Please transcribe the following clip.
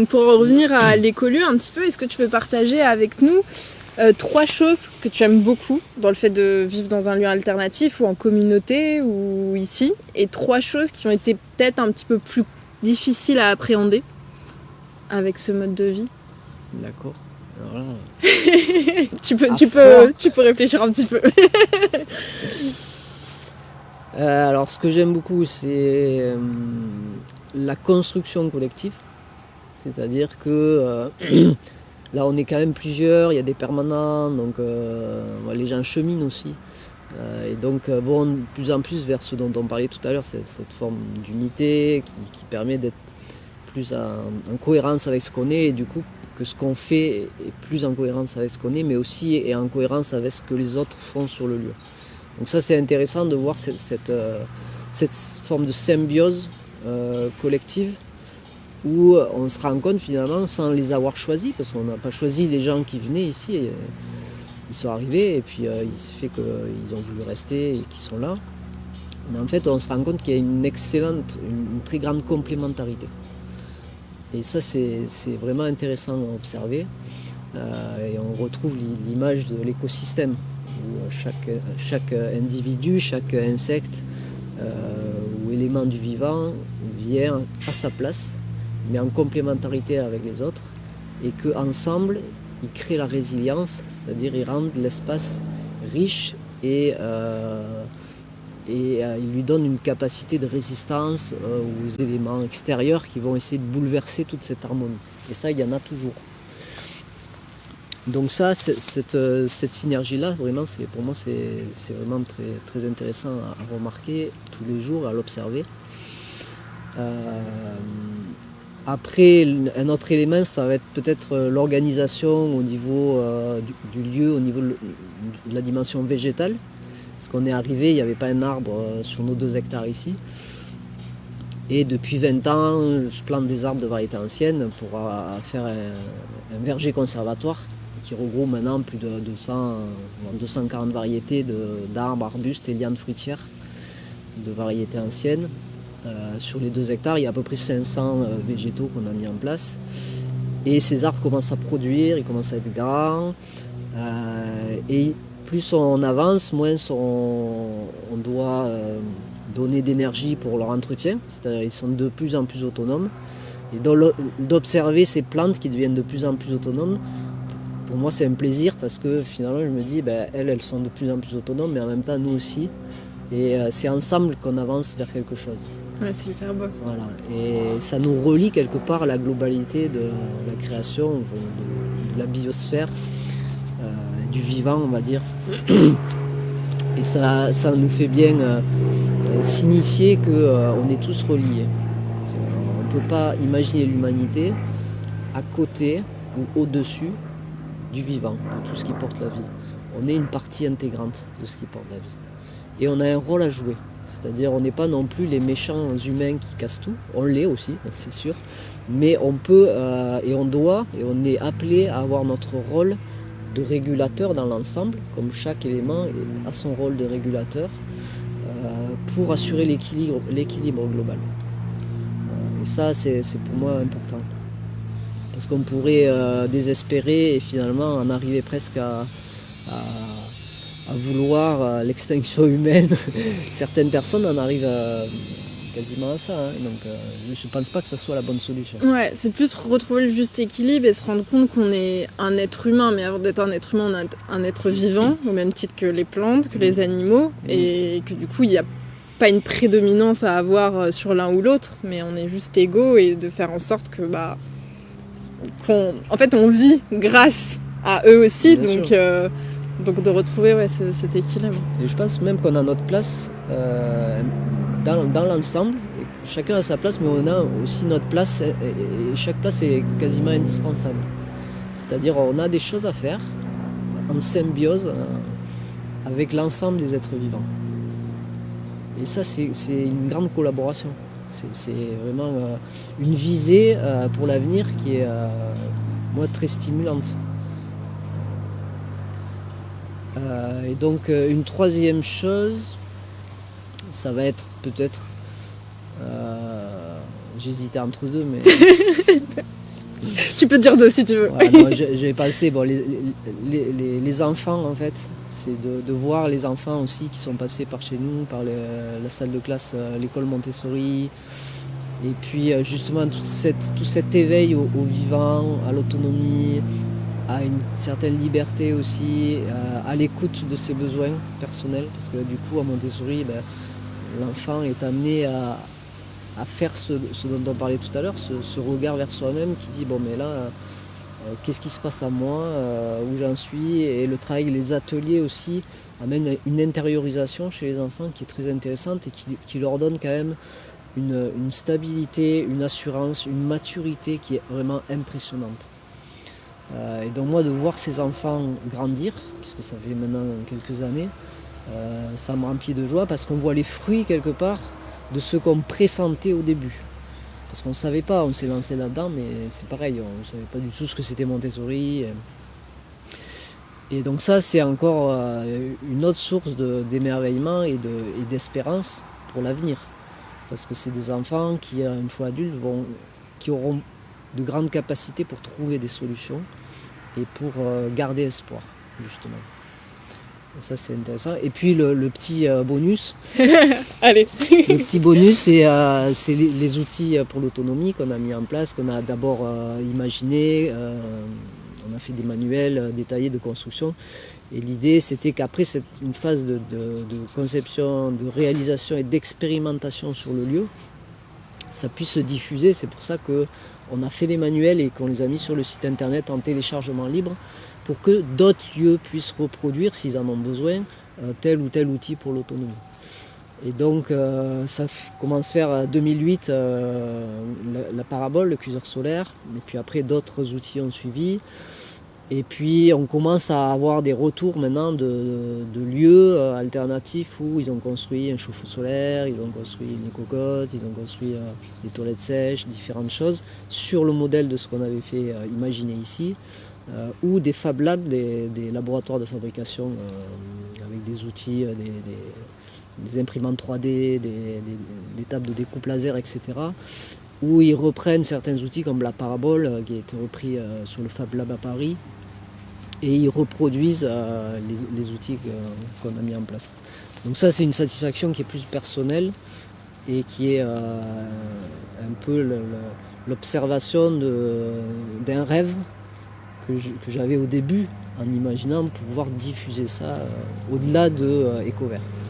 Pour en revenir à l'écolieu un petit peu, est-ce que tu peux partager avec nous 3 choses que tu aimes beaucoup dans le fait de vivre dans un lieu alternatif ou en communauté ou ici, et 3 choses qui ont été peut-être un petit peu plus difficiles à appréhender avec ce mode de vie? D'accord. Alors là, tu peux réfléchir un petit peu. alors ce que j'aime beaucoup, c'est la construction collective. C'est-à-dire que là on est quand même plusieurs, il y a des permanents, donc les gens cheminent aussi. Et donc vont de plus en plus vers ce dont on parlait tout à l'heure, cette forme d'unité qui permet d'être plus en cohérence avec ce qu'on est, et du coup que ce qu'on fait est plus en cohérence avec ce qu'on est, mais aussi est en cohérence avec ce que les autres font sur le lieu. Donc ça c'est intéressant de voir cette forme de symbiose collective, où on se rend compte finalement, sans les avoir choisis, parce qu'on n'a pas choisi les gens qui venaient ici, et, ils sont arrivés et puis il se fait qu'ils ont voulu rester et qu'ils sont là. Mais en fait on se rend compte qu'il y a une très grande complémentarité. Et ça c'est vraiment intéressant à observer. Et on retrouve l'image de l'écosystème, où chaque individu, chaque insecte ou élément du vivant vient à sa place, mais en complémentarité avec les autres, et qu'ensemble, ils créent la résilience, c'est-à-dire ils rendent l'espace riche et ils lui donnent une capacité de résistance aux éléments extérieurs qui vont essayer de bouleverser toute cette harmonie. Et ça, il y en a toujours. Donc ça, cette synergie-là, vraiment, pour moi, c'est vraiment très, très intéressant à remarquer tous les jours, à l'observer. Après, un autre élément, ça va être peut-être l'organisation au niveau du lieu, au niveau de la dimension végétale. Parce qu'on est arrivé, il n'y avait pas un arbre sur nos 2 hectares ici. Et depuis 20 ans, je plante des arbres de variété ancienne pour faire un verger conservatoire qui regroupe maintenant plus de 240 variétés d'arbres, arbustes et lianes fruitières de variété ancienne. Sur les 2 hectares, il y a à peu près 500 végétaux qu'on a mis en place. Et ces arbres commencent à produire, ils commencent à être grands. Et plus on avance, moins on doit donner d'énergie pour leur entretien. C'est-à-dire qu'ils sont de plus en plus autonomes. Et d'observer ces plantes qui deviennent de plus en plus autonomes, pour moi c'est un plaisir, parce que finalement je me dis, elles sont de plus en plus autonomes, mais en même temps nous aussi. Et c'est ensemble qu'on avance vers quelque chose. Ouais, c'est hyper beau. Voilà. Et ça nous relie quelque part à la globalité de la création, de la biosphère, du vivant, on va dire. Et ça nous fait bien signifier qu'on est tous reliés. On ne peut pas imaginer l'humanité à côté ou au-dessus du vivant, de tout ce qui porte la vie. On est une partie intégrante de ce qui porte la vie. Et on a un rôle à jouer. C'est-à-dire on n'est pas non plus les méchants humains qui cassent tout. On l'est aussi, c'est sûr. Mais on peut et on doit et on est appelé à avoir notre rôle de régulateur dans l'ensemble, comme chaque élément a son rôle de régulateur, pour assurer l'équilibre global. Et ça, c'est pour moi important. Parce qu'on pourrait désespérer et finalement en arriver presque à vouloir l'extinction humaine. Certaines personnes en arrivent quasiment à ça. Donc je ne pense pas que ça soit la bonne solution. Ouais, c'est plus retrouver le juste équilibre et se rendre compte qu'on est un être humain, mais avant d'être un être humain, on est un être vivant, au même titre que les plantes, que les animaux, et que du coup, il n'y a pas une prédominance à avoir sur l'un ou l'autre, mais on est juste égaux, et de faire en sorte que en fait, on vit grâce à eux aussi, donc de retrouver cet équilibre. Et je pense même qu'on a notre place dans l'ensemble. Chacun a sa place, mais on a aussi notre place, et chaque place est quasiment indispensable. C'est-à-dire on a des choses à faire en symbiose avec l'ensemble des êtres vivants. Et ça, c'est une grande collaboration. C'est vraiment une visée pour l'avenir qui est, moi, très stimulante. Et donc, une troisième chose, ça va être peut-être... j'hésitais entre 2, mais... Tu peux dire deux si tu veux. Ouais, non, j'avais passé les enfants en fait, c'est de voir les enfants aussi qui sont passés par chez nous, par la salle de classe, l'école Montessori, et puis justement tout cet éveil au vivant, à l'autonomie, à une certaine liberté aussi, à l'écoute de ses besoins personnels, parce que du coup à Montessori, l'enfant est amené à faire ce dont on parlait tout à l'heure, ce regard vers soi-même qui dit bon mais là qu'est-ce qui se passe à moi, où j'en suis, et le travail, les ateliers aussi amènent une intériorisation chez les enfants qui est très intéressante et qui leur donne quand même une stabilité, une assurance, une maturité qui est vraiment impressionnante. Et donc moi de voir ces enfants grandir, puisque ça fait maintenant quelques années, ça me remplit de joie parce qu'on voit les fruits quelque part de ce qu'on pressentait au début. Parce qu'on ne savait pas, on s'est lancé là-dedans, mais c'est pareil, on ne savait pas du tout ce que c'était Montessori. Et donc ça, c'est encore une autre source d'émerveillement et d'espérance pour l'avenir. Parce que c'est des enfants qui, une fois adultes, qui auront de grandes capacités pour trouver des solutions et pour garder espoir, justement. Et ça, c'est intéressant. Et puis le petit bonus. Allez. Le petit bonus, c'est les outils pour l'autonomie qu'on a mis en place, qu'on a d'abord imaginé. On a fait des manuels détaillés de construction. Et l'idée, c'était qu'après une phase de conception, de réalisation et d'expérimentation sur le lieu, ça puisse se diffuser. C'est pour ça qu'on a fait les manuels et qu'on les a mis sur le site internet en téléchargement libre pour que d'autres lieux puissent reproduire, s'ils en ont besoin, tel ou tel outil pour l'autonomie. Et donc ça commence vers 2008 la parabole, le cuiseur solaire, et puis après d'autres outils ont suivi. Et puis on commence à avoir des retours maintenant de lieux alternatifs où ils ont construit un chauffe-eau solaire, ils ont construit une écocotte, ils ont construit des toilettes sèches, différentes choses, sur le modèle de ce qu'on avait fait imaginer ici, ou des Fab Labs, des laboratoires de fabrication avec des outils, des imprimantes 3D, des tables de découpe laser, etc., où ils reprennent certains outils comme la parabole qui a été repris sur le Fab Lab à Paris, et ils reproduisent les outils qu'on a mis en place. Donc ça, c'est une satisfaction qui est plus personnelle et qui est un peu l'observation d'un rêve que j'avais au début en imaginant pouvoir diffuser ça au-delà de EcoVert.